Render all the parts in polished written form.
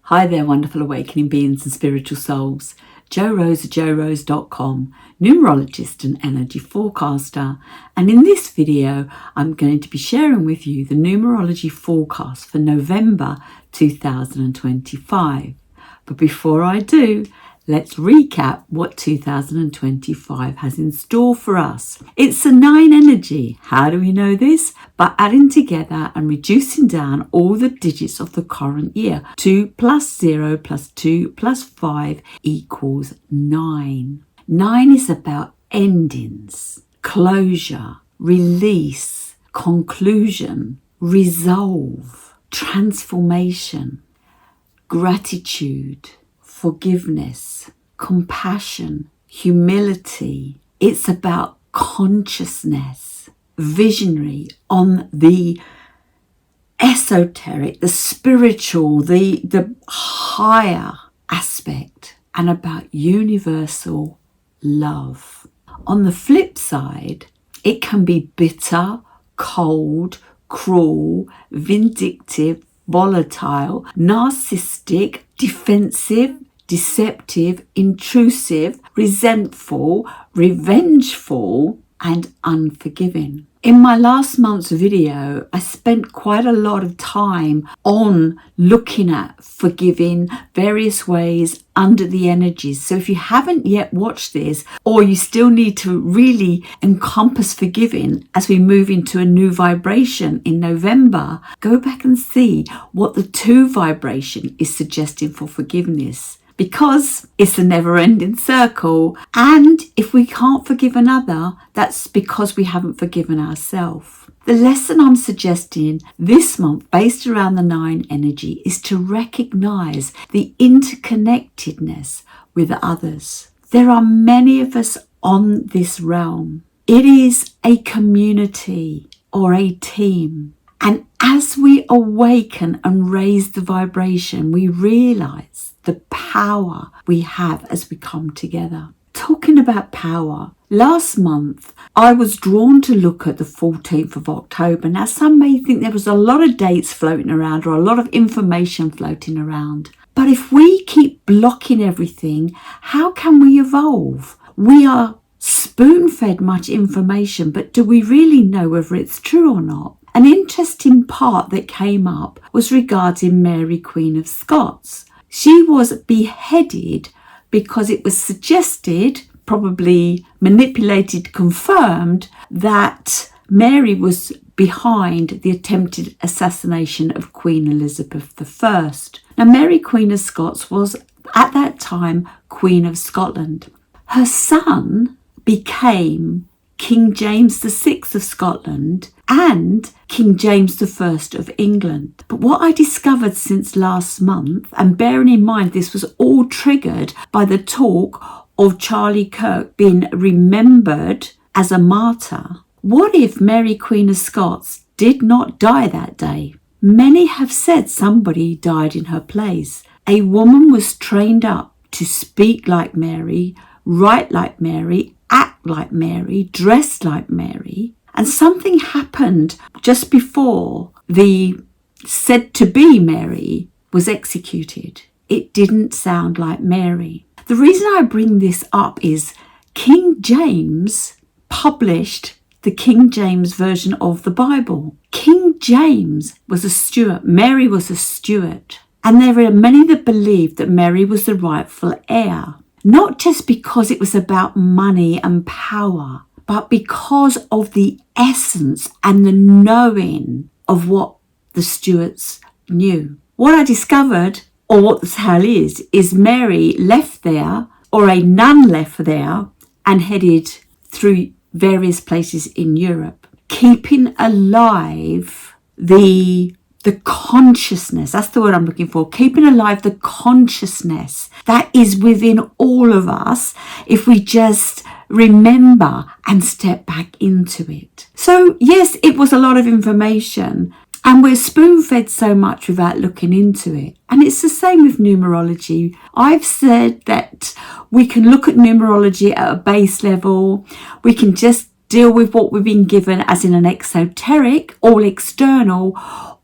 Hi there, wonderful awakening beings and spiritual souls. Jo Rose of JoRose.com, numerologist and energy forecaster. And in this video, I'm going to be sharing with you the numerology forecast for November 2025. But before I do, let's recap what 2025 has in store for us. It's a 9 energy. How do we know this? By adding together and reducing down all the digits of the current year. 2 plus 0 plus 2 plus 5 equals 9. 9 is about endings, closure, release, conclusion, resolve, transformation, gratitude, forgiveness, compassion, humility. It's about consciousness, visionary, on the esoteric, the spiritual, the higher aspect, and about universal love. On the flip side, it can be bitter, cold, cruel, vindictive, volatile, narcissistic, defensive, deceptive, intrusive, resentful, revengeful, and unforgiving. In my last month's video, I spent quite a lot of time on looking at forgiving various ways under the energies. So if you haven't yet watched this, or you still need to really encompass forgiving as we move into a new vibration in November, go back and see what the 2 vibration is suggesting for forgiveness. Because it's a never-ending circle, and if we can't forgive another, that's because we haven't forgiven ourselves. The lesson I'm suggesting this month, based around the 9 energy, is to recognize the interconnectedness with others. There are many of us on this realm. It is a community or a team. And as we awaken and raise the vibration, we realize the power we have as we come together. Talking about power, last month I was drawn to look at the 14th of October. Now, some may think there was a lot of dates floating around or a lot of information floating around. But if we keep blocking everything, how can we evolve? We are spoon-fed much information, but do we really know whether it's true or not? An interesting part that came up was regarding Mary, Queen of Scots. She was beheaded because it was suggested, probably manipulated, confirmed, that Mary was behind the attempted assassination of Queen Elizabeth I. Now, Mary, Queen of Scots, was at that time Queen of Scotland. Her son became King James VI of Scotland and King James I of England. But what I discovered since last month, and bearing in mind this was all triggered by the talk of Charlie Kirk being remembered as a martyr, what if Mary, Queen of Scots, did not die that day? Many have said somebody died in her place. A woman was trained up to speak like Mary, write like Mary, act like Mary, dress like Mary, and something happened just before the said to be Mary was executed. It didn't sound like Mary. The reason I bring this up is King James published the King James version of the Bible. King James was a Stuart, Mary was a Stuart, and there are many that believe that Mary was the rightful heir. Not just because it was about money and power, but because of the essence and the knowing of what the Stuarts knew. What I discovered, or what the tale is Mary left there, or a nun left there, and headed through various places in Europe, keeping alive the consciousness. That's the word I'm looking for. Keeping alive the consciousness that is within all of us if we just remember and step back into it. So yes, it was a lot of information, and we're spoon-fed so much without looking into it. And it's the same with numerology. I've said that we can look at numerology at a base level. We can just deal with what we've been given as in an exoteric, all external,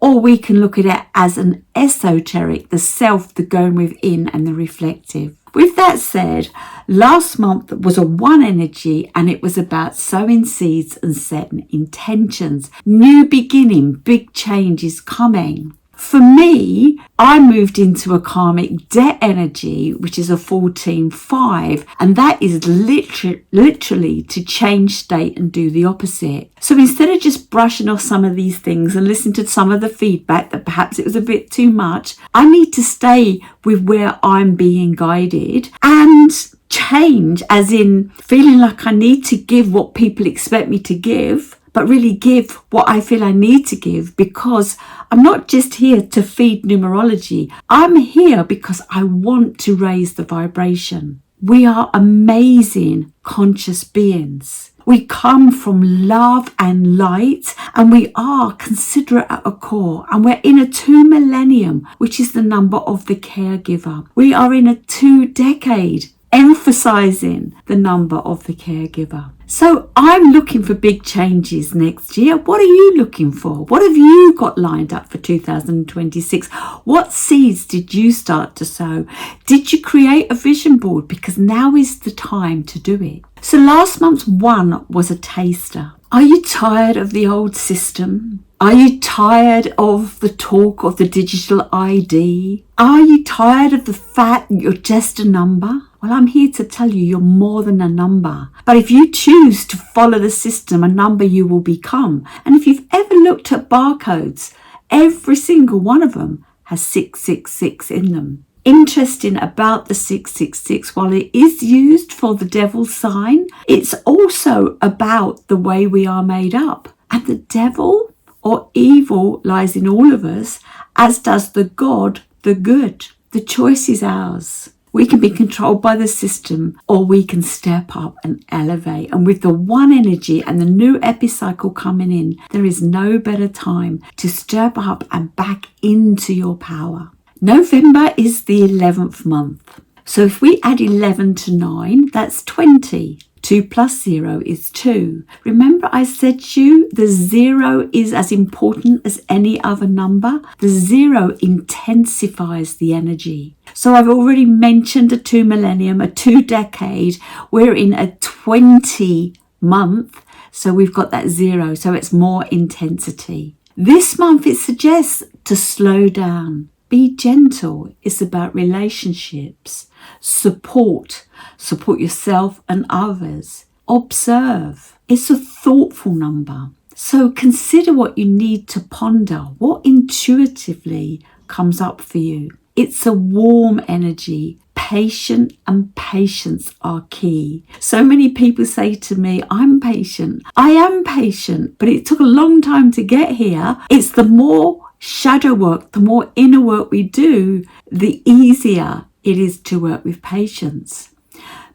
or we can look at it as an esoteric, the self, the going within, and the reflective. With that said, last month was a 1 energy, and it was about sowing seeds and setting intentions. New beginning, big changes coming. For me, I moved into a karmic debt energy, which is a 14-5, and that is literally to change state and do the opposite. So instead of just brushing off some of these things and listen to some of the feedback that perhaps it was a bit too much, I need to stay with where I'm being guided and change, as in feeling like I need to give what people expect me to give, but really give what I feel I need to give, because I'm not just here to feed numerology. I'm here because I want to raise the vibration. We are amazing conscious beings. We come from love and light, and we are considerate at a core, and we're in a 2 millennium, which is the number of the caregiver. We are in a 2 decade, emphasizing the number of the caregiver. So I'm looking for big changes next year. What are you looking for? What have you got lined up for 2026? What seeds did you start to sow? Did you create a vision board? Because now is the time to do it. So last month's 1 was a taster. Are you tired of the old system? Are you tired of the talk of the digital ID? Are you tired of the fact that you're just a number? Well, I'm here to tell you you're more than a number. But if you choose to follow the system, a number you will become. And if you've ever looked at barcodes, every single one of them has 666 in them. Interesting about the 666, while it is used for the devil's sign, it's also about the way we are made up. And the devil or evil lies in all of us, as does the God, the good. The choice is ours. We can be controlled by the system, or we can step up and elevate. And with the 1 energy and the new epicycle coming in, there is no better time to step up and back into your power. November is the 11th month. So if we add 11 to 9, that's 20. 2 plus 0 is 2. Remember I said to you, the 0 is as important as any other number. The 0 intensifies the energy. So I've already mentioned a 2 millennium, a 2 decade. We're in a 20 month. So we've got that 0. So it's more intensity. This month it suggests to slow down. Be gentle. It's about relationships. Support yourself and others. Observe. It's a thoughtful number. So consider what you need to ponder, what intuitively comes up for you. It's a warm energy. Patient and patience are key. So many people say to me, I'm patient. I am patient, but it took a long time to get here. It's the more shadow work, the more inner work we do, the easier it is to work with patience.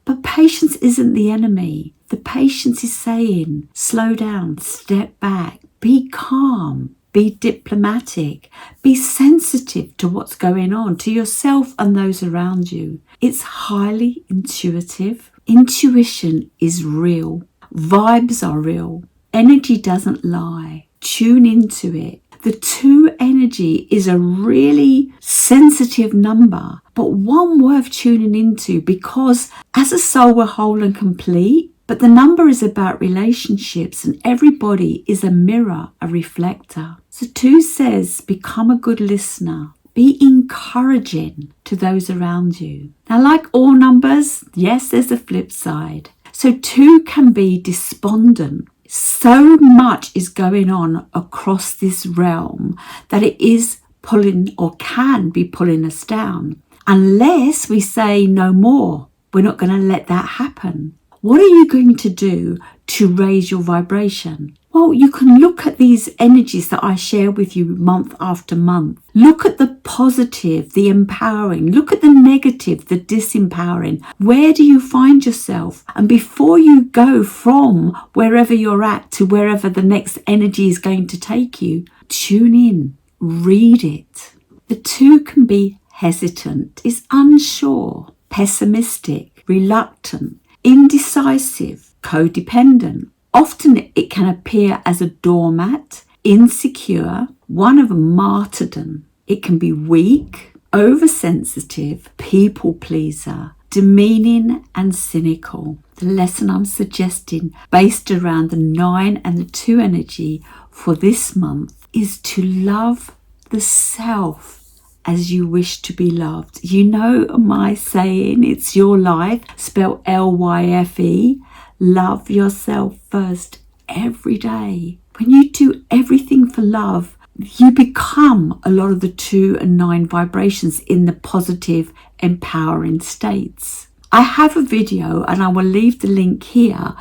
But patience isn't the enemy. The patience is saying, slow down, step back, be calm, be diplomatic, be sensitive to what's going on, to yourself and those around you. It's highly intuitive. Intuition is real. Vibes are real. Energy doesn't lie. Tune into it. The 2 energy is a really sensitive number, but one worth tuning into, because as a soul we're whole and complete, but the number is about relationships, and everybody is a mirror, a reflector. So 2 says, become a good listener. Be encouraging to those around you. Now, like all numbers, yes, there's a flip side. So 2 can be despondent. So much is going on across this realm that it is pulling, or can be pulling, us down. Unless we say no more, we're not going to let that happen. What are you going to do to raise your vibration? Well, you can look at these energies that I share with you month after month. Look at the positive, the empowering. Look at the negative, the disempowering. Where do you find yourself? And before you go from wherever you're at to wherever the next energy is going to take you, tune in, read it. The 2 can be hesitant, is unsure, pessimistic, reluctant, indecisive, codependent. Often it can appear as a doormat, insecure, one of martyrdom. It can be weak, oversensitive, people pleaser, demeaning and cynical. The lesson I'm suggesting, based around the 9 and the 2 energy for this month, is to love the self as you wish to be loved. You know my saying, it's your life, spelled L-Y-F-E. Love yourself first every day. When you do everything for love, you become a lot of the 2 and 9 vibrations in the positive, empowering states. I have a video, and I will leave the link here,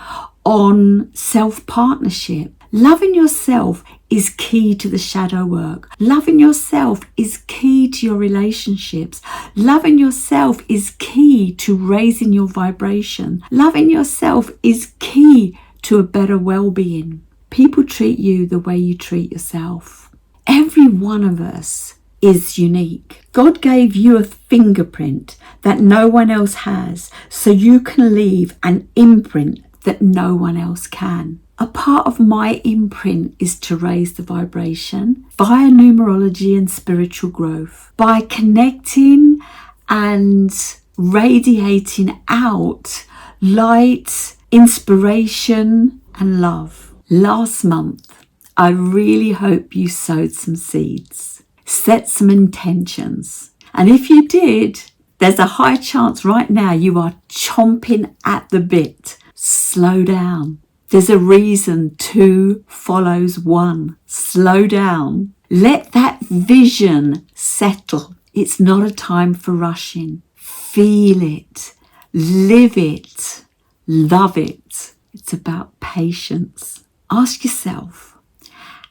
on self-partnership. Loving yourself is key to the shadow work. Loving yourself is key to your relationships. Loving yourself is key to raising your vibration. Loving yourself is key to a better well-being. People treat you the way you treat yourself. Every one of us is unique. God gave you a fingerprint that no one else has, so you can leave an imprint that no one else can. A part of my imprint is to raise the vibration via numerology and spiritual growth, by connecting and radiating out light, inspiration and love. Last month, I really hope you sowed some seeds, set some intentions. And if you did, there's a high chance right now you are chomping at the bit. Slow down. There's a reason 2 follows 1. Slow down. Let that vision settle. It's not a time for rushing. Feel it. Live it. Love it. It's about patience. Ask yourself,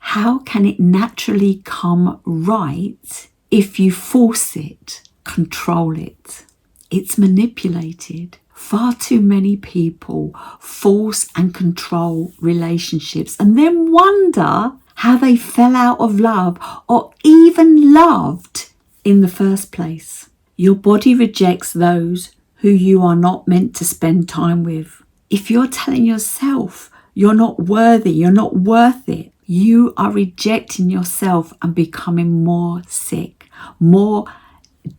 how can it naturally come right if you force it, control it? It's manipulated. Far too many people force and control relationships and then wonder how they fell out of love or even loved in the first place. Your body rejects those who you are not meant to spend time with. If you're telling yourself you're not worthy, you're not worth it, you are rejecting yourself and becoming more sick, more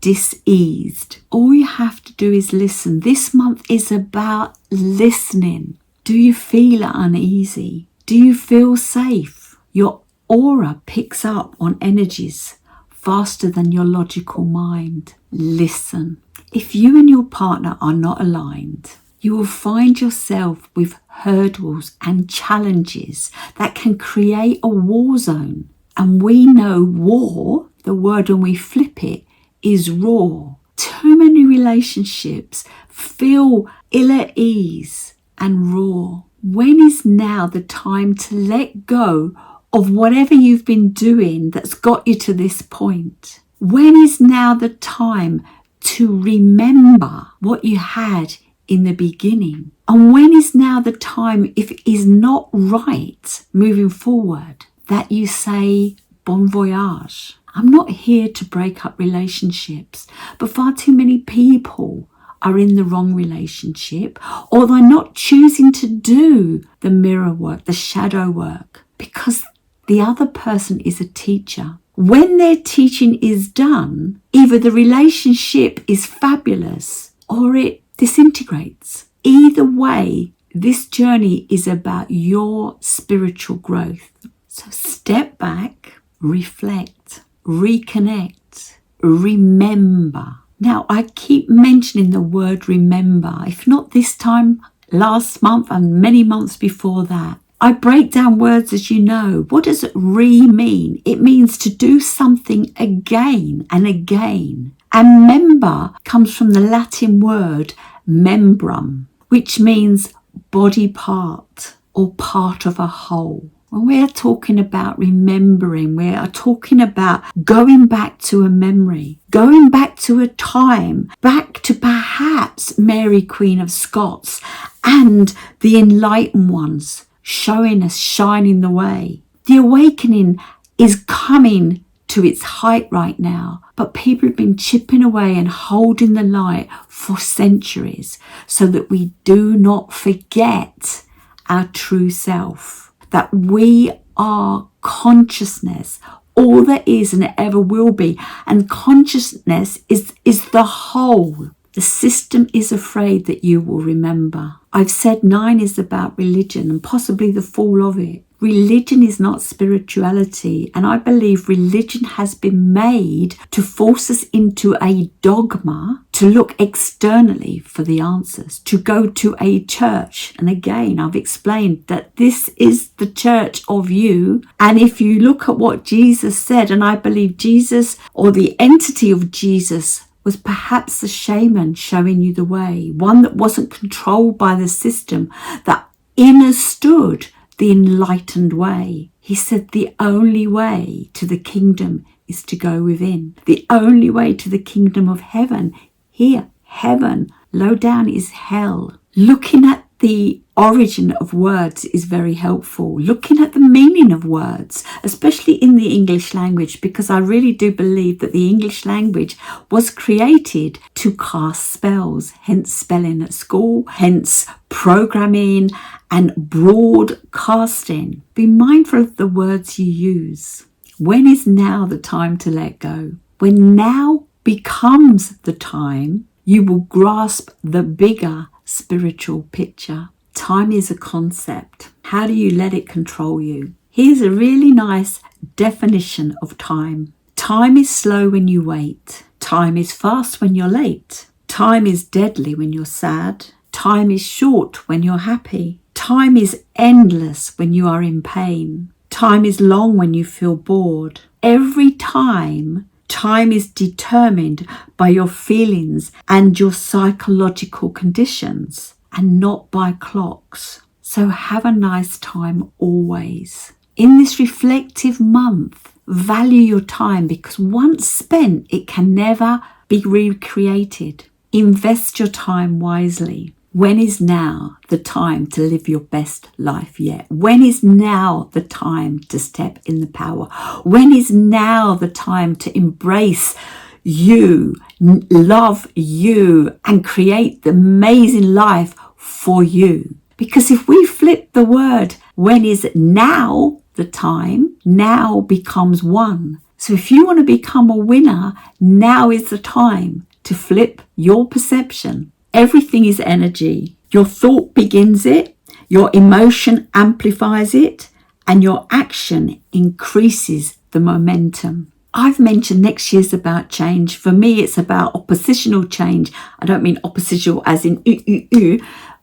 diseased. All you have to do is listen. This month is about listening. Do you feel uneasy? Do you feel safe? Your aura picks up on energies faster than your logical mind. Listen. If you and your partner are not aligned, you will find yourself with hurdles and challenges that can create a war zone. And we know war, the word when we flip it, is raw. Too many relationships feel ill at ease and raw. When is now the time to let go of whatever you've been doing that's got you to this point? When is now the time to remember what you had in the beginning? And when is now the time, if it is not right moving forward, that you say bon voyage? I'm not here to break up relationships, but far too many people are in the wrong relationship, or they're not choosing to do the mirror work, the shadow work, because the other person is a teacher. When their teaching is done, either the relationship is fabulous or it disintegrates. Either way, this journey is about your spiritual growth. So step back, reflect, reconnect, remember. Now, I keep mentioning the word remember. If not this time, last month and many months before that. I break down words, as you know. What does mean? It means to do something again and again. And member comes from the Latin word membrum, which means body part or part of a whole. When we are talking about remembering, we are talking about going back to a memory, going back to a time, back to perhaps Mary, Queen of Scots, and the enlightened ones showing us, shining the way. The awakening is coming to its height right now, but people have been chipping away and holding the light for centuries so that we do not forget our true self, that we are consciousness all there is and ever will be. And consciousness is the whole. The system is afraid that you will remember. I've said 9 is about religion and possibly the fall of it. Religion is not spirituality, and I believe religion has been made to force us into a dogma, to look externally for the answers, to go to a church. And again, I've explained that this is the church of you. And if you look at what Jesus said, and I believe Jesus, or the entity of Jesus, was perhaps the shaman showing you the way, one that wasn't controlled by the system, that understood the enlightened way. He said the only way to the kingdom is to go within. The only way to the kingdom of heaven, here, heaven, low down is hell. Looking at the origin of words is very helpful. Looking at the meaning of words, especially in the English language, because I really do believe that the English language was created to cast spells, hence spelling at school, hence programming and broadcasting. Be mindful of the words you use. When is now the time to let go? When now becomes the time, you will grasp the bigger spiritual picture. Time is a concept. How do you let it control you? Here's a really nice definition of time. Time is slow when you wait. Time is fast when you're late. Time is deadly when you're sad. Time is short when you're happy. Time is endless when you are in pain. Time is long when you feel bored. Every time is determined by your feelings and your psychological conditions, and not by clocks. So have a nice time always. In this reflective month, value your time, because once spent, it can never be recreated. Invest your time wisely. When is now the time to live your best life yet? When is now the time to step in the power? When is now the time to embrace you, love you, and create the amazing life for you? Because if we flip the word, when is now the time, now becomes one. So if you want to become a winner, now is the time to flip your perception. Everything is energy. Your thought begins it, your emotion amplifies it, and your action increases the momentum. I've mentioned next year's about change. For me, it's about oppositional change. I don't mean oppositional as in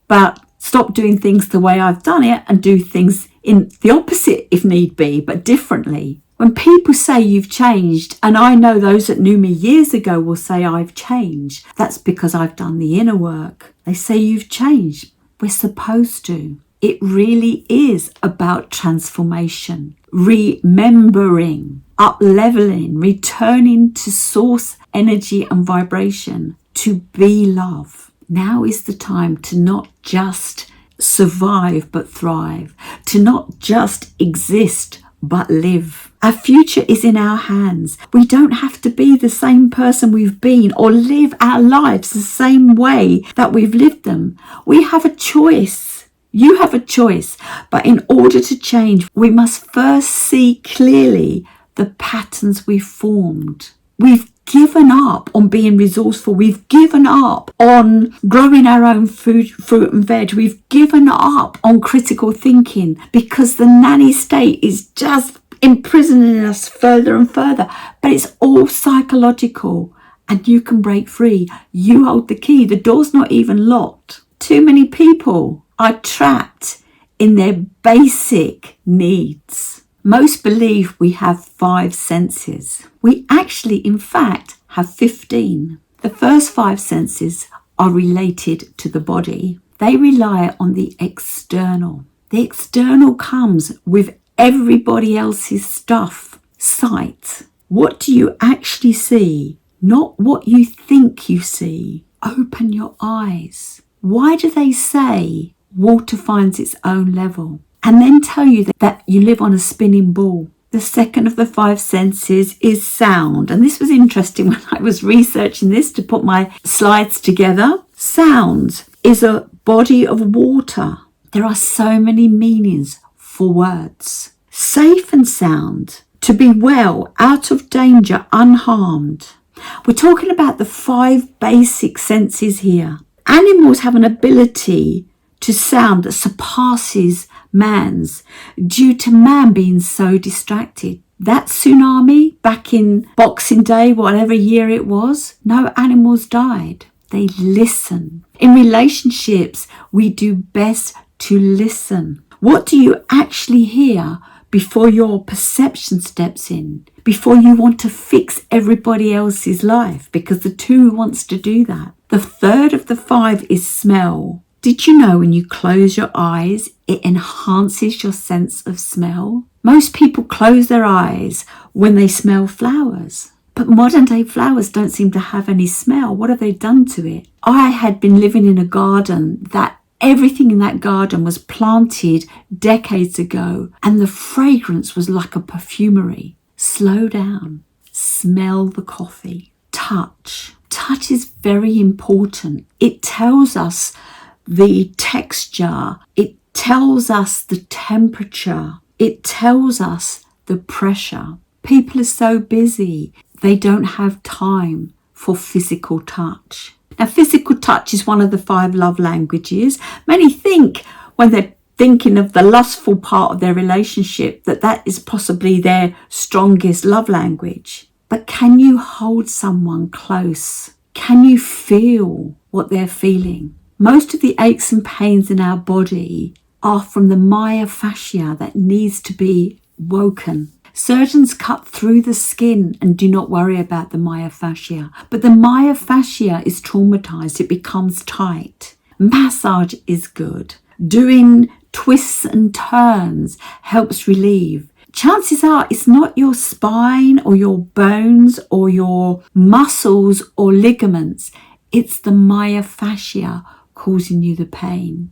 but stop doing things the way I've done it and do things in the opposite if need be, but differently. When people say you've changed, and I know those that knew me years ago will say I've changed, that's because I've done the inner work. They say you've changed. We're supposed to. It really is about transformation, remembering, up-leveling, returning to source energy and vibration, to be love. Now is the time to not just survive but thrive, to not just exist but live. Our future is in our hands. We don't have to be the same person we've been or live our lives the same way that we've lived them. We have a choice. You have a choice. But in order to change, we must first see clearly the patterns we've formed. We've given up on being resourceful. We've given up on growing our own food, fruit and veg. We've given up on critical thinking because the nanny state is just imprisoning us further and further. But it's all psychological, and you can break free. You hold the key. The door's not even locked. Too many people are trapped in their basic needs. Most believe we have 5 senses. We actually, in fact, have 15. The first 5 senses are related to the body. They rely on the external. The external comes with everybody else's stuff. Sight. What do you actually see? Not what you think you see. Open your eyes. Why do they say water finds its own level? And then tell you that you live on a spinning ball. The second of the 5 senses is sound. And this was interesting when I was researching this to put my slides together. Sound is a body of water. There are so many meanings for words. Safe and sound. to be well, out of danger, unharmed. We're talking about the 5 basic senses here. Animals have an ability to sound that surpasses man's due to man being so distracted. That tsunami back in Boxing Day, whatever year it was, no animals died. They listen. In relationships, we do best to listen. What do you actually hear before your perception steps in? Before you want to fix everybody else's life? Because the 2 wants to do that. The third of the 5 is smell. Did you know when you close your eyes, it enhances your sense of smell? Most people close their eyes when they smell flowers. But modern day flowers don't seem to have any smell. What have they done to it? I had been living in a garden that everything in that garden was planted decades ago, and the fragrance was like a perfumery. Slow down. Smell the coffee. Touch. Touch is very important. It tells us the texture. It tells us the temperature. It tells us the pressure. People are so busy, they don't have time for physical touch. Now, physical touch is one of the 5 love languages. Many think when they're thinking of the lustful part of their relationship that is possibly their strongest love language. But can you hold someone close? Can you feel what they're feeling? Most of the aches and pains in our body are from the myofascia that needs to be woken. Surgeons cut through the skin and do not worry about the myofascia. But the myofascia is traumatized. It becomes tight. Massage is good. Doing twists and turns helps relieve. Chances are it's not your spine or your bones or your muscles or ligaments. It's the myofascia causing you the pain.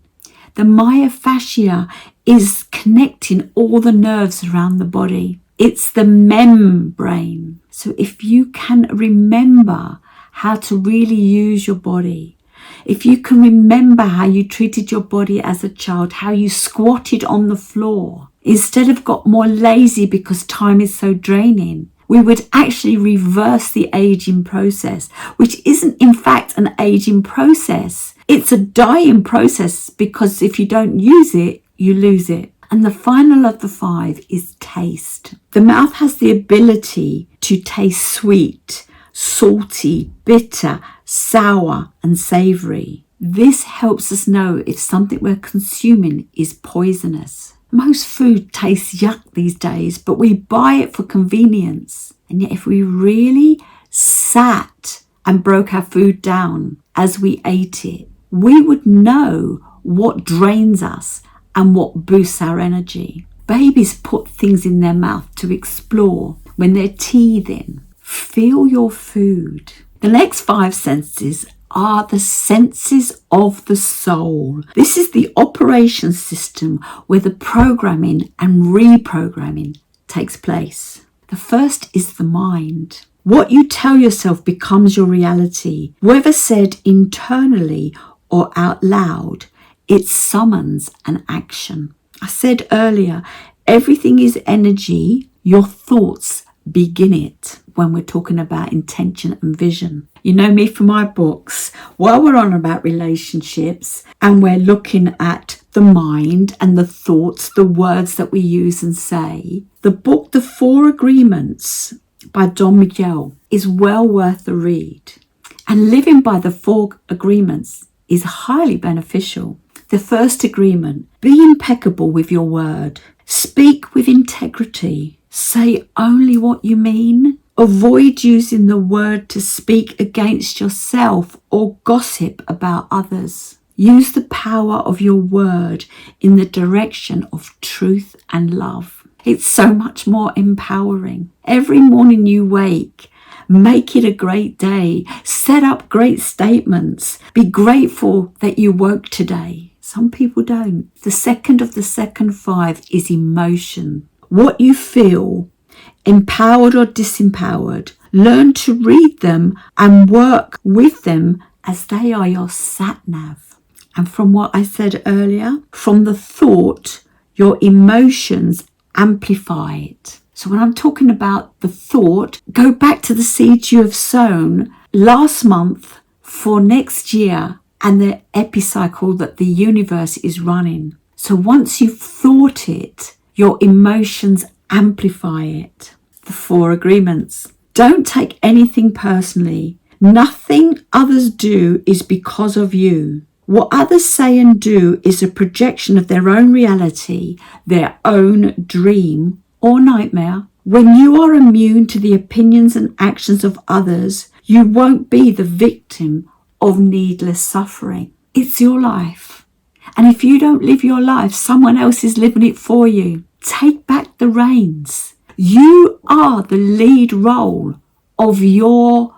The myofascia is connecting all the nerves around the body. It's the membrane. So if you can remember how to really use your body, if you can remember how you treated your body as a child, how you squatted on the floor, instead of got more lazy because time is so draining, we would actually reverse the aging process, which isn't in fact an aging process. It's a dying process, because if you don't use it, you lose it. And the final of the 5 is taste. The mouth has the ability to taste sweet, salty, bitter, sour, and savory. This helps us know if something we're consuming is poisonous. Most food tastes yuck these days, but we buy it for convenience. And yet if we really sat and broke our food down as we ate it, we would know what drains us and what boosts our energy. Babies put things in their mouth to explore when they're teething. Feel your food. The next 5 senses are the senses of the soul. This is the operation system where the programming and reprogramming takes place. The first is the mind. What you tell yourself becomes your reality. Whether said internally or out loud, it summons an action. I said earlier, everything is energy. Your thoughts begin it when we're talking about intention and vision. You know me from my books. While we're on about relationships and we're looking at the mind and the thoughts, the words that we use and say, the book, The 4 Agreements by Don Miguel is well worth a read. And living by the 4 agreements is highly beneficial. The first agreement, be impeccable with your word. Speak with integrity. Say only what you mean. Avoid using the word to speak against yourself or gossip about others. Use the power of your word in the direction of truth and love. It's so much more empowering. Every morning you wake, make it a great day. Set up great statements. Be grateful that you woke today. Some people don't. The second of the second 5 is emotion. What you feel, empowered or disempowered, learn to read them and work with them as they are your sat-nav. And from what I said earlier, from the thought, your emotions amplify it. So when I'm talking about the thought, go back to the seeds you have sown last month for next year and the epicycle that the universe is running. So once you've thought it, your emotions amplify it. The 4 agreements. Don't take anything personally. Nothing others do is because of you. What others say and do is a projection of their own reality, their own dream or nightmare. When you are immune to the opinions and actions of others, you won't be the victim of needless suffering. It's your life. And if you don't live your life, someone else is living it for you. Take back the reins. You are the lead role of your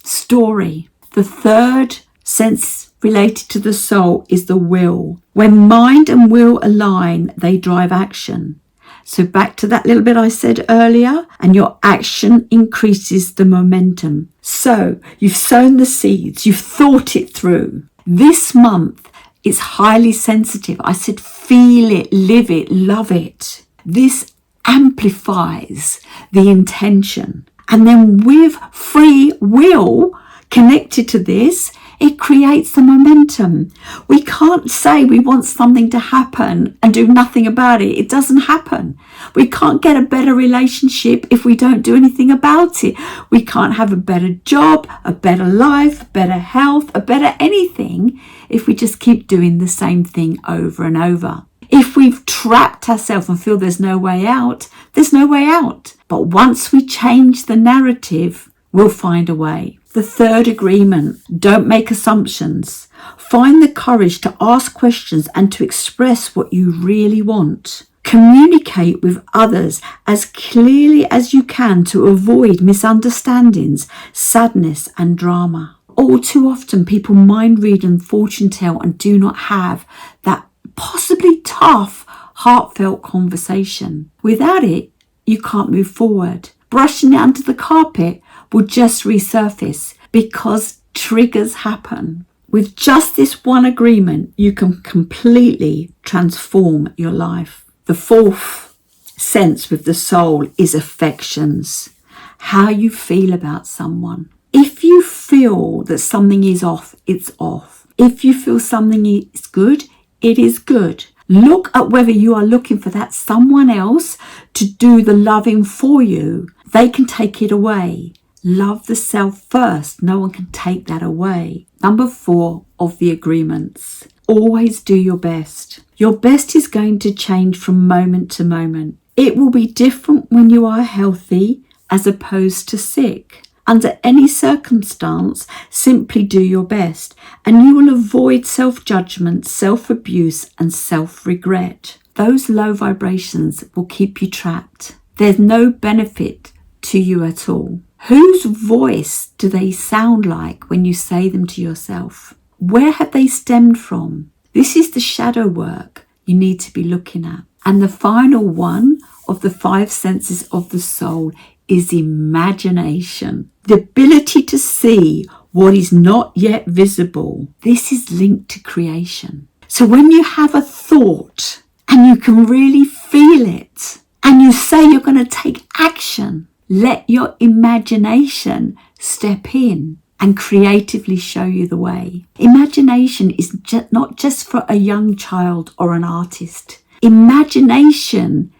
story. The 3rd sense related to the soul is the will. When mind and will align, they drive action. So back to that little bit I said earlier, and your action increases the momentum. So you've sown the seeds, you've thought it through. This month is highly sensitive. I said feel it, live it, love it. This amplifies the intention. And then with free will connected to this, it creates the momentum. We can't say we want something to happen and do nothing about it. It doesn't happen. We can't get a better relationship if we don't do anything about it. We can't have a better job, a better life, better health, a better anything if we just keep doing the same thing over and over. If we've trapped ourselves and feel there's no way out, there's no way out. But once we change the narrative, we'll find a way. The 3rd agreement, don't make assumptions. Find the courage to ask questions and to express what you really want. Communicate with others as clearly as you can to avoid misunderstandings, sadness and drama. All too often people mind read and fortune tell and do not have that possibly tough, heartfelt conversation. Without it, you can't move forward. Brushing it under the carpet will just resurface because triggers happen. With just this one agreement, you can completely transform your life. The 4th sense with the soul is affections. How you feel about someone. If you feel that something is off, it's off. If you feel something is good, it is good. Look at whether you are looking for that someone else to do the loving for you. They can take it away. Love the self first. No one can take that away. Number 4 of the agreements. Always do your best. Your best is going to change from moment to moment. It will be different when you are healthy as opposed to sick. Under any circumstance, simply do your best and you will avoid self-judgment, self-abuse and self-regret. Those low vibrations will keep you trapped. There's no benefit to you at all. Whose voice do they sound like when you say them to yourself? Where have they stemmed from? This is the shadow work you need to be looking at. And the final one of the 5 senses of the soul is imagination. The ability to see what is not yet visible. This is linked to creation. So when you have a thought and you can really feel it and you say you're going to take action, let your imagination step in and creatively show you the way. Imagination is not just for a young child or an artist. Imagination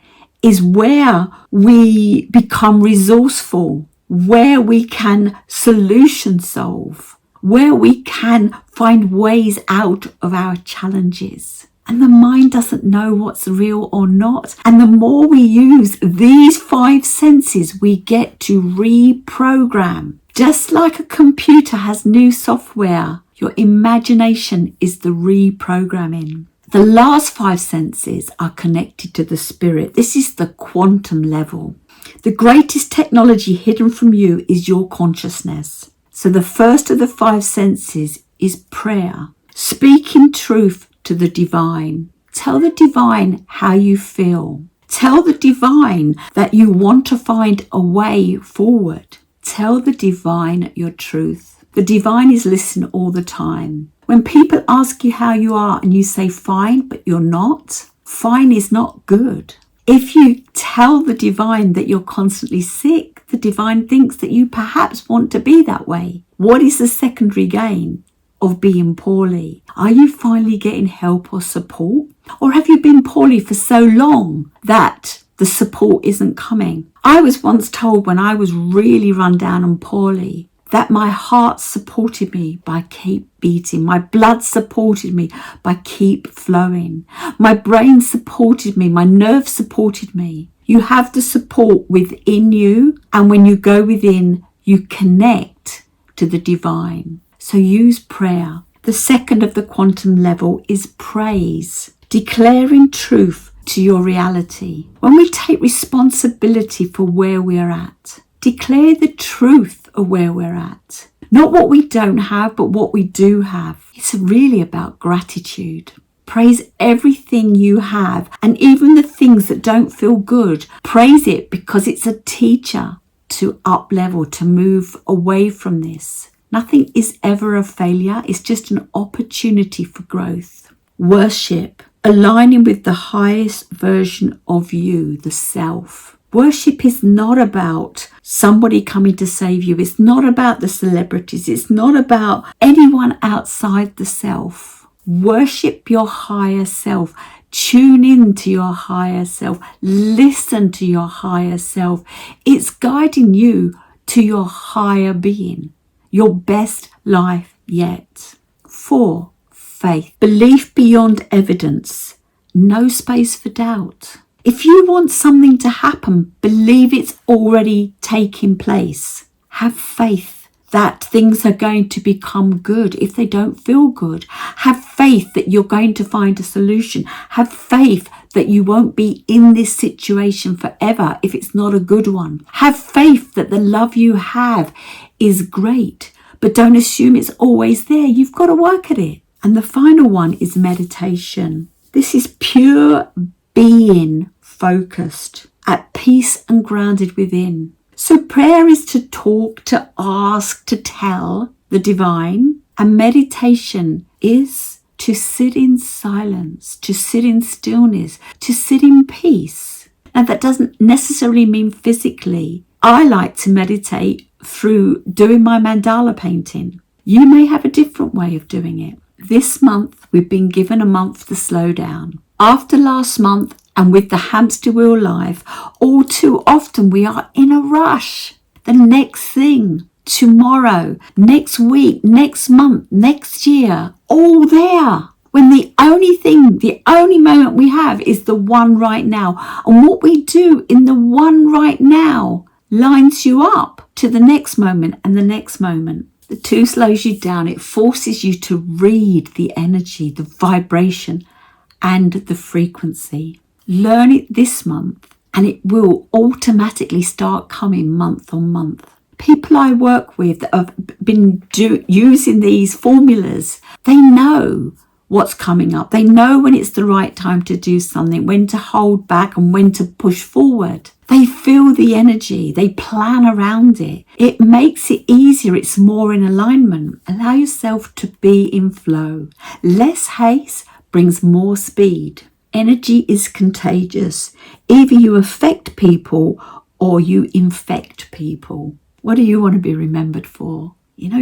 is where we become resourceful, where we can solution solve, where we can find ways out of our challenges. And the mind doesn't know what's real or not. And the more we use these 5 senses, we get to reprogram. Just like a computer has new software, your imagination is the reprogramming. The last 5 senses are connected to the spirit. This is the quantum level. The greatest technology hidden from you is your consciousness. So the first of the 5 senses is prayer. Speaking truth to the divine. Tell the divine how you feel. Tell the divine that you want to find a way forward. Tell the divine your truth. The divine is listening all the time. When people ask you how you are and you say fine, but you're not, fine is not good. If you tell the divine that you're constantly sick, the divine thinks that you perhaps want to be that way. What is the secondary gain of being poorly? Are you finally getting help or support? Or have you been poorly for so long that the support isn't coming? I was once told when I was really run down and poorly that my heart supported me by keep beating. My blood supported me by keep flowing. My brain supported me. My nerves supported me. You have the support within you, and when you go within, you connect to the divine. So use prayer. The second of the quantum level is praise, declaring truth to your reality. When we take responsibility for where we are at, declare the truth of where we're at. Not what we don't have, but what we do have. It's really about gratitude. Praise everything you have, and even the things that don't feel good. Praise it because it's a teacher to up level, to move away from this. Nothing is ever a failure. It's just an opportunity for growth. Worship, aligning with the highest version of you, the self. Worship is not about somebody coming to save you. It's not about the celebrities. It's not about anyone outside the self. Worship your higher self. Tune in to your higher self. Listen to your higher self. It's guiding you to your higher being, your best life yet. 4, faith. Belief beyond evidence. No space for doubt. If you want something to happen, believe it's already taking place. Have faith that things are going to become good if they don't feel good. Have faith that you're going to find a solution. Have faith that you won't be in this situation forever if it's not a good one. Have faith that the love you have is great, but don't assume it's always there. You've got to work at it. And the final one is meditation. This is pure being focused, at peace and grounded within. So prayer is to talk, to ask, to tell the divine, and meditation is to sit in silence, to sit in stillness, to sit in peace. Now that doesn't necessarily mean physically. I like to meditate through doing my mandala painting. You may have a different way of doing it. This month, we've been given a month to slow down. After last month, and with the hamster wheel life, all too often we are in a rush. The next thing, tomorrow, next week, next month, next year, all there. When the only moment we have is the one right now. And what we do in the one right now lines you up to the next moment and the next moment. The 2 slows you down. It forces you to read the energy, the vibration, and the frequency. Learn it this month, and it will automatically start coming month on month. People I work with that have been using these formulas, they know what's coming up. They know when it's the right time to do something, when to hold back and when to push forward. They feel the energy. They plan around it. It makes it easier. It's more in alignment. Allow yourself to be in flow. Less haste brings more speed. Energy is contagious. Either you affect people or you infect people. What do you want to be remembered for?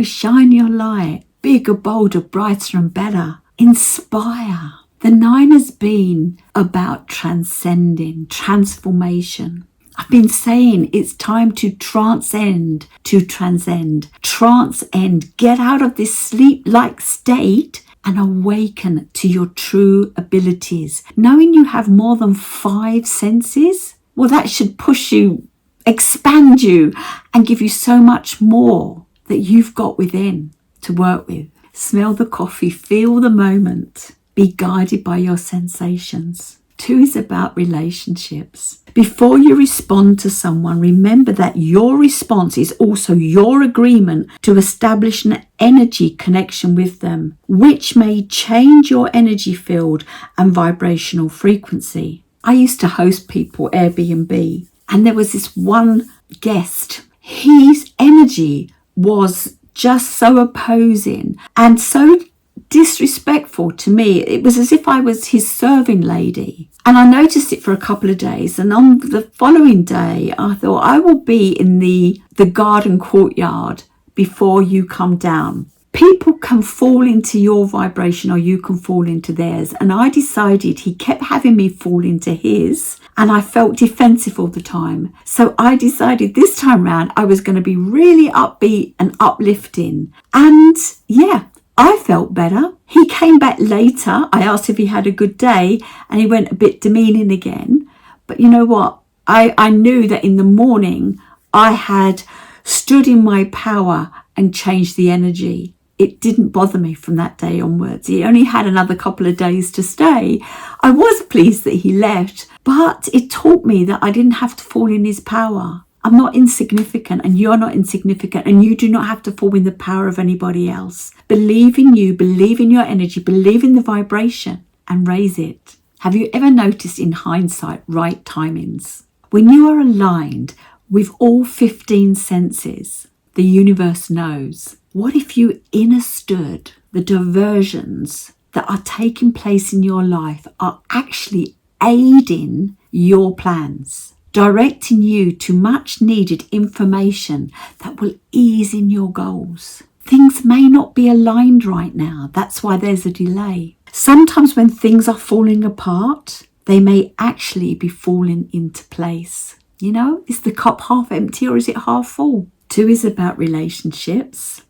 Shine your light. Bigger, bolder, brighter and better. Inspire. The 9 has been about transcending, transformation. I've been saying it's time to transcend to transcend. Trance-END. Get out of this sleep-like state and awaken to your true abilities. Knowing you have more than 5 senses, well, that should push you, expand you, and give you so much more that you've got within to work with. Smell the coffee, feel the moment, be guided by your sensations. 2 is about relationships. Before you respond to someone, remember that your response is also your agreement to establish an energy connection with them, which may change your energy field and vibrational frequency. I used to host people Airbnb, and there was this one guest. His energy was just so opposing and so disrespectful to me. It was as if I was his serving lady. And I noticed it for a couple of days. And on the following day, I thought, I will be in the garden courtyard before you come down. People can fall into your vibration or you can fall into theirs. And I decided he kept having me fall into his, and I felt defensive all the time. So I decided this time round I was going to be really upbeat and uplifting. And yeah, I felt better. He came back later. I asked if he had a good day and he went a bit demeaning again. But you know what? I knew that in the morning I had stood in my power and changed the energy. It didn't bother me from that day onwards. He only had another couple of days to stay. I was pleased that he left, but it taught me that I didn't have to fall in his power. I'm not insignificant and you're not insignificant, and you do not have to fall in the power of anybody else. Believe in you, believe in your energy, believe in the vibration and raise it. Have you ever noticed in hindsight right timings? When you are aligned with all 15 senses, the universe knows. What if you understood the diversions that are taking place in your life are actually aiding your plans, directing you to much needed information that will ease in your goals? Things may not be aligned right now. That's why there's a delay. Sometimes when things are falling apart, they may actually be falling into place. You know, is the cup half empty or is it half full? 2 is about relationships.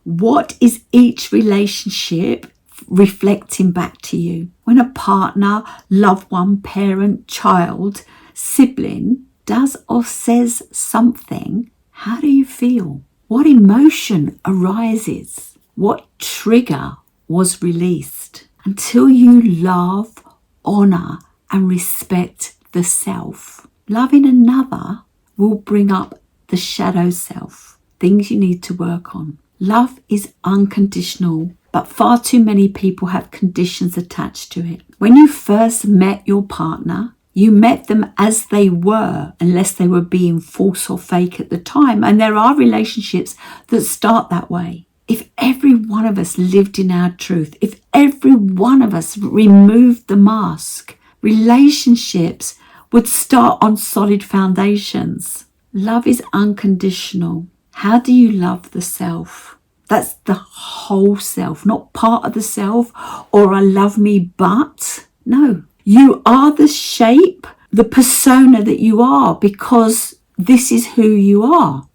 What is each relationship reflecting back to you? When a partner, loved one, parent, child, sibling does or says something, how do you feel? What emotion arises? What trigger was released? Until you love, honour and respect the self, loving another will bring up the shadow self, things you need to work on. Love is unconditional, but far too many people have conditions attached to it. When you first met your partner, you met them as they were, unless they were being false or fake at the time. And there are relationships that start that way. If every one of us lived in our truth, if every one of us removed the mask, relationships would start on solid foundations. Love is unconditional. How do you love the self? That's the whole self, not part of the self or I love me but. No, you are the shape, the persona that you are, because this is who you are.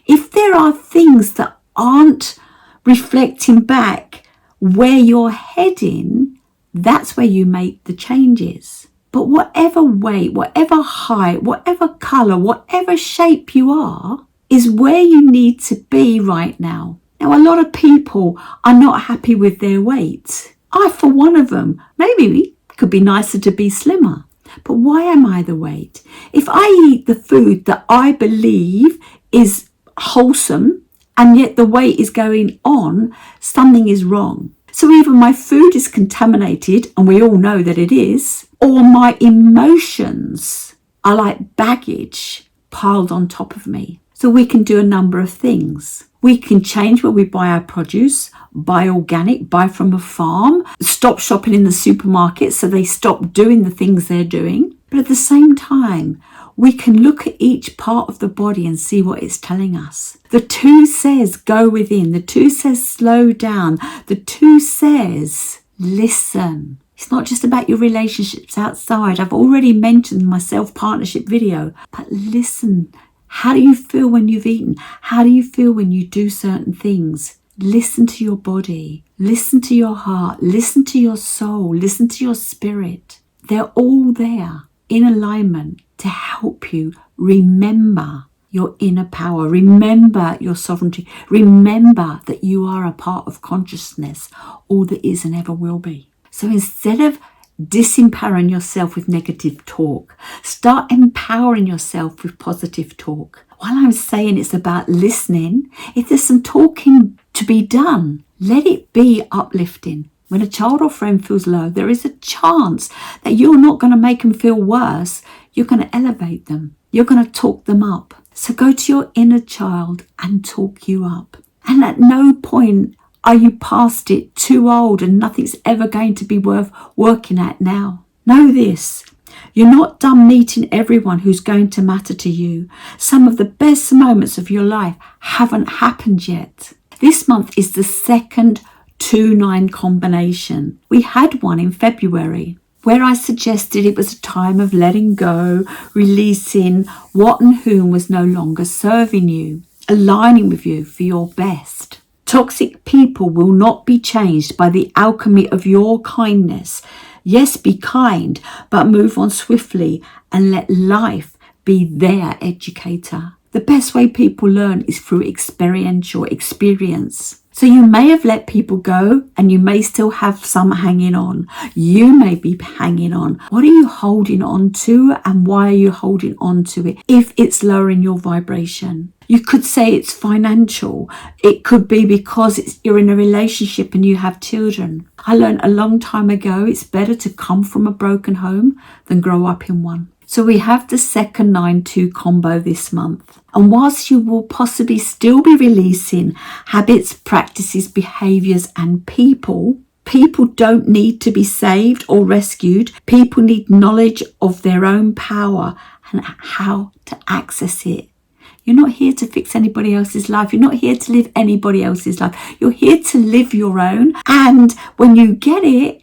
If there are things that aren't reflecting back where you're heading, that's where you make the changes. But whatever weight, whatever height, whatever colour, whatever shape you are, is where you need to be right now. Now, a lot of people are not happy with their weight. I, for one of them, maybe it could be nicer to be slimmer. But why am I the weight? If I eat the food that I believe is wholesome and yet the weight is going on, something is wrong. So either my food is contaminated, and we all know that it is, or my emotions are like baggage piled on top of me. So we can do a number of things. We can change where we buy our produce, buy organic, buy from a farm, stop shopping in the supermarket so they stop doing the things they're doing. But at the same time, we can look at each part of the body and see what it's telling us. The 2 says go within. The 2 says slow down. The 2 says listen. It's not just about your relationships outside. I've already mentioned my self-partnership video, but listen. How do you feel when you've eaten? How do you feel when you do certain things? Listen to your body. Listen to your heart. Listen to your soul. Listen to your spirit. They're all there in alignment to help you remember your inner power. Remember your sovereignty. Remember that you are a part of consciousness, all that is and ever will be. So instead of disempowering yourself with negative talk, start empowering yourself with positive talk. While I'm saying it's about listening, if there's some talking to be done, let it be uplifting. When a child or friend feels low, there is a chance that you're not going to make them feel worse. You're going to elevate them. You're going to talk them up. So go to your inner child and talk you up. And at no point Are you past it, too old, and nothing's ever going to be worth working at now? Know this. You're not done meeting everyone who's going to matter to you. Some of the best moments of your life haven't happened yet. This month is the second 2-9 combination. We had one in February where I suggested it was a time of letting go, releasing what and whom was no longer serving you, aligning with you for your best. Toxic people will not be changed by the alchemy of your kindness. Yes, be kind, but move on swiftly and let life be their educator. The best way people learn is through experiential experience. So you may have let people go and you may still have some hanging on. You may be hanging on. What are you holding on to and why are you holding on to it if it's lowering your vibration? You could say it's financial. It could be because you're in a relationship and you have children. I learned a long time ago it's better to come from a broken home than grow up in one. So we have the second 9-2 combo this month. And whilst you will possibly still be releasing habits, practices, behaviours and people don't need to be saved or rescued. People need knowledge of their own power and how to access it. You're not here to fix anybody else's life. You're not here to live anybody else's life. You're here to live your own. And when you get it,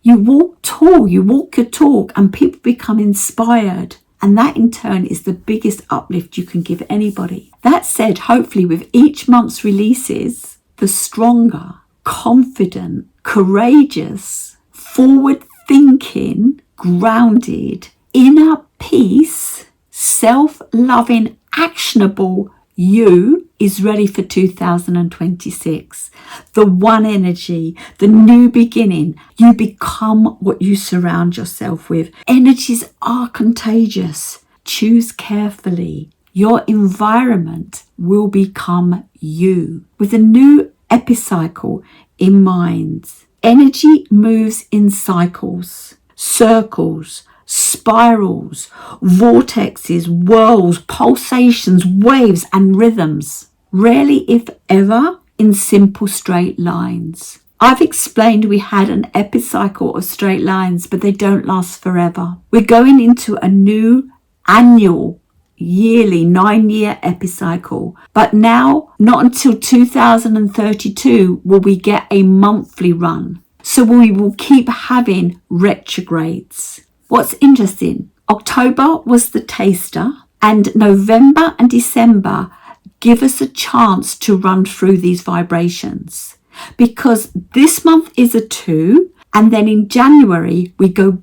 you walk tall, you walk your talk, and people become inspired. And that in turn is the biggest uplift you can give anybody. That said, hopefully with each month's releases, the stronger, confident, courageous, forward-thinking, grounded, inner peace, self-loving, actionable you is ready for 2026. The one energy, the new beginning. You become what you surround yourself with. Energies are contagious. Choose carefully. Your environment will become you. With a new epicycle in mind. Energy moves in cycles, circles, spirals, vortexes, whirls, pulsations, waves and rhythms. Rarely, if ever, in simple straight lines. I've explained we had an epicycle of straight lines, but they don't last forever. We're going into a new annual, yearly 9-year epicycle. But now, not until 2032 will we get a monthly run. So we will keep having retrogrades. What's interesting, October was the taster and November and December give us a chance to run through these vibrations because this month is a 2 and then in January we go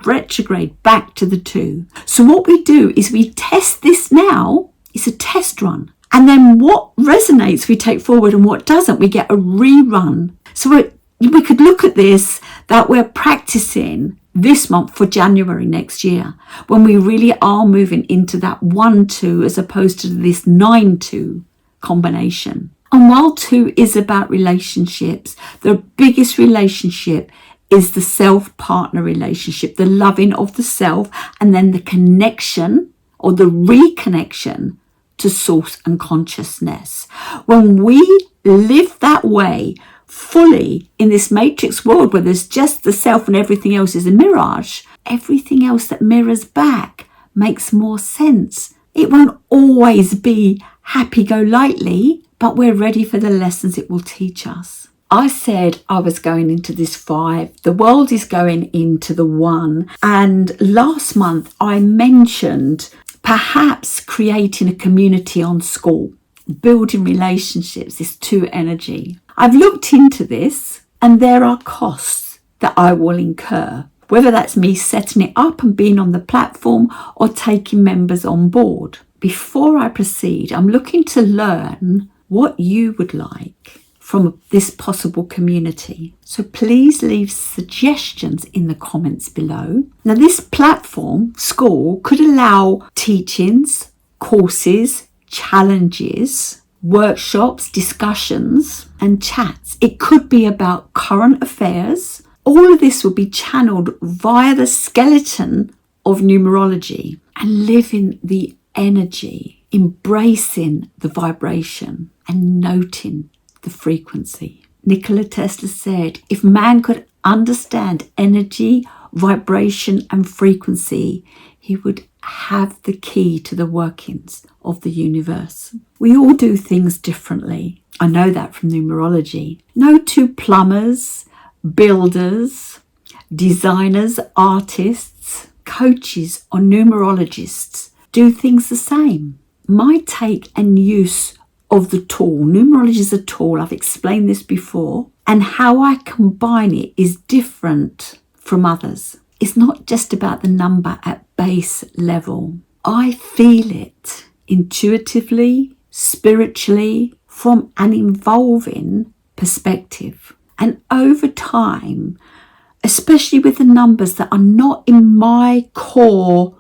retrograde back to the 2. So what we do is we test this now, it's a test run. And then what resonates we take forward and what doesn't, we get a rerun. So we could look at this that we're practicing this month for January next year when we really are moving into that 1-2 as opposed to this 9-2 combination. And while 2 is about relationships, the biggest relationship is the self-partner relationship, the loving of the self and then the connection or the reconnection to source and consciousness. When we live that way, fully in this matrix world where there's just the self and everything else is a mirage, everything else that mirrors back makes more sense. It won't always be happy-go-lightly, but we're ready for the lessons it will teach us. I said I was going into this 5. The world is going into the 1. And last month I mentioned perhaps creating a community on school, building relationships, this 2 energy. I've looked into this and there are costs that I will incur, whether that's me setting it up and being on the platform or taking members on board. Before I proceed, I'm looking to learn what you would like from this possible community. So please leave suggestions in the comments below. Now this platform, school, could allow teachings, courses, challenges, workshops, discussions and chats. It could be about current affairs. All of this will be channeled via the skeleton of numerology and living the energy, embracing the vibration and noting the frequency. Nikola Tesla said, if man could understand energy, vibration and frequency, he would have the key to the workings of the universe. We all do things differently. I know that from numerology. No two plumbers, builders, designers, artists, coaches or numerologists do things the same. My take and use of the tool, numerology is a tool, I've explained this before, and how I combine it is different from others. It's not just about the number at base level. I feel it intuitively, spiritually, from an evolving perspective. And over time, especially with the numbers that are not in my core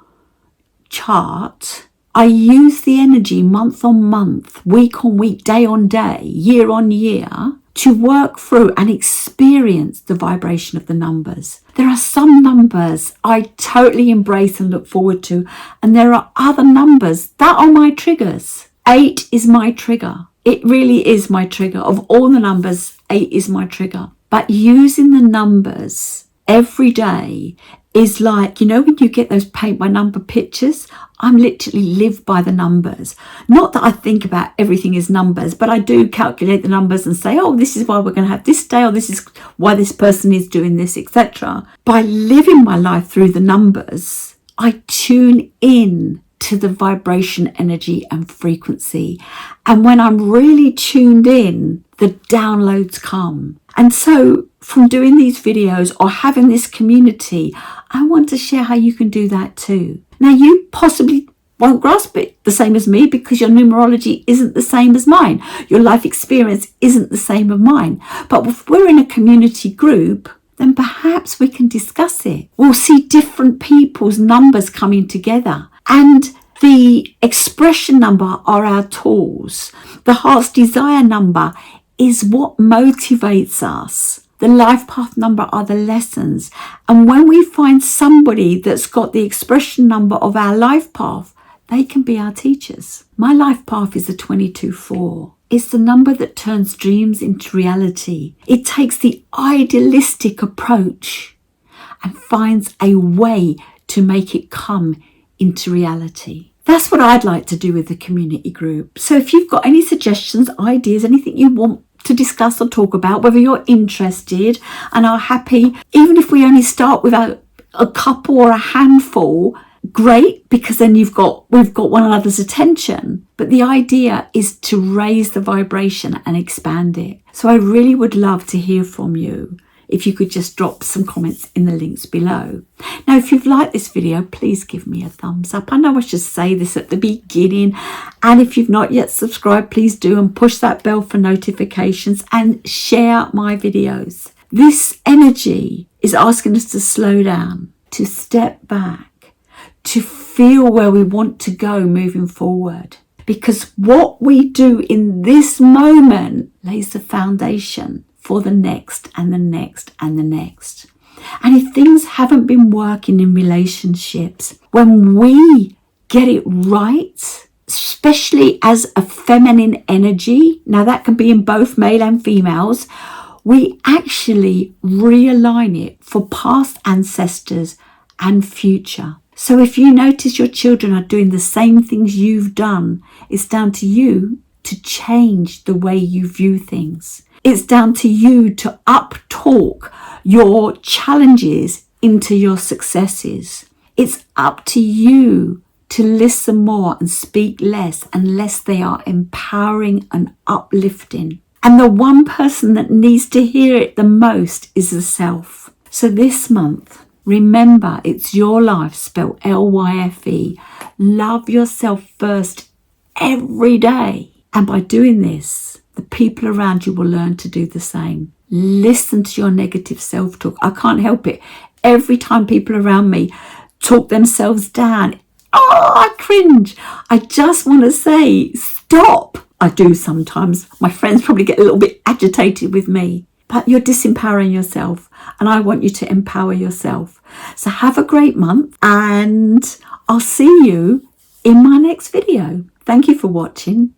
chart, I use the energy month on month, week on week, day on day, year on year to work through and experience the vibration of the numbers. There are some numbers I totally embrace and look forward to, and there are other numbers that are my triggers. 8 is my trigger. It really is my trigger. Of all the numbers, 8 is my trigger. But using the numbers every day is like, you know, when you get those paint by number pictures, I'm literally live by the numbers. Not that I think about everything as numbers, but I do calculate the numbers and say, oh, this is why we're going to have this day, or this is why this person is doing this, etc. By living my life through the numbers, I tune in to the vibration, energy and frequency. And when I'm really tuned in, the downloads come. And so from doing these videos or having this community, I want to share how you can do that too. Now, you possibly won't grasp it the same as me because your numerology isn't the same as mine. Your life experience isn't the same as mine. But if we're in a community group, then perhaps we can discuss it. We'll see different people's numbers coming together. And the expression number are our tools. The heart's desire number is what motivates us. The life path number are the lessons. And when we find somebody that's got the expression number of our life path, they can be our teachers. My life path is a 22-4. It's the number that turns dreams into reality. It takes the idealistic approach and finds a way to make it come into reality. That's what I'd like to do with the community group. So if you've got any suggestions, ideas, anything you want to discuss or talk about, whether you're interested and are happy, even if we only start with a couple or a handful, great, because then we've got one another's attention. But the idea is to raise the vibration and expand it. So I really would love to hear from you. If you could just drop some comments in the links below. Now, if you've liked this video, please give me a thumbs up. I know I should say this at the beginning. And if you've not yet subscribed, please do, and push that bell for notifications and share my videos. This energy is asking us to slow down, to step back, to feel where we want to go moving forward. Because what we do in this moment lays the foundation for the next and the next and the next. And if things haven't been working in relationships, when we get it right, especially as a feminine energy, now that can be in both male and females, we actually realign it for past ancestors and future. So if you notice your children are doing the same things you've done, it's down to you to change the way you view things. It's down to you to up-talk your challenges into your successes. It's up to you to listen more and speak less unless they are empowering and uplifting. And the one person that needs to hear it the most is the self. So this month, remember, it's your life, spelled L-Y-F-E. Love yourself first every day. And by doing this, the people around you will learn to do the same. Listen to your negative self-talk. I can't help it. Every time people around me talk themselves down, I cringe. I just want to say, stop. I do sometimes. My friends probably get a little bit agitated with me. But you're disempowering yourself. And I want you to empower yourself. So have a great month. And I'll see you in my next video. Thank you for watching.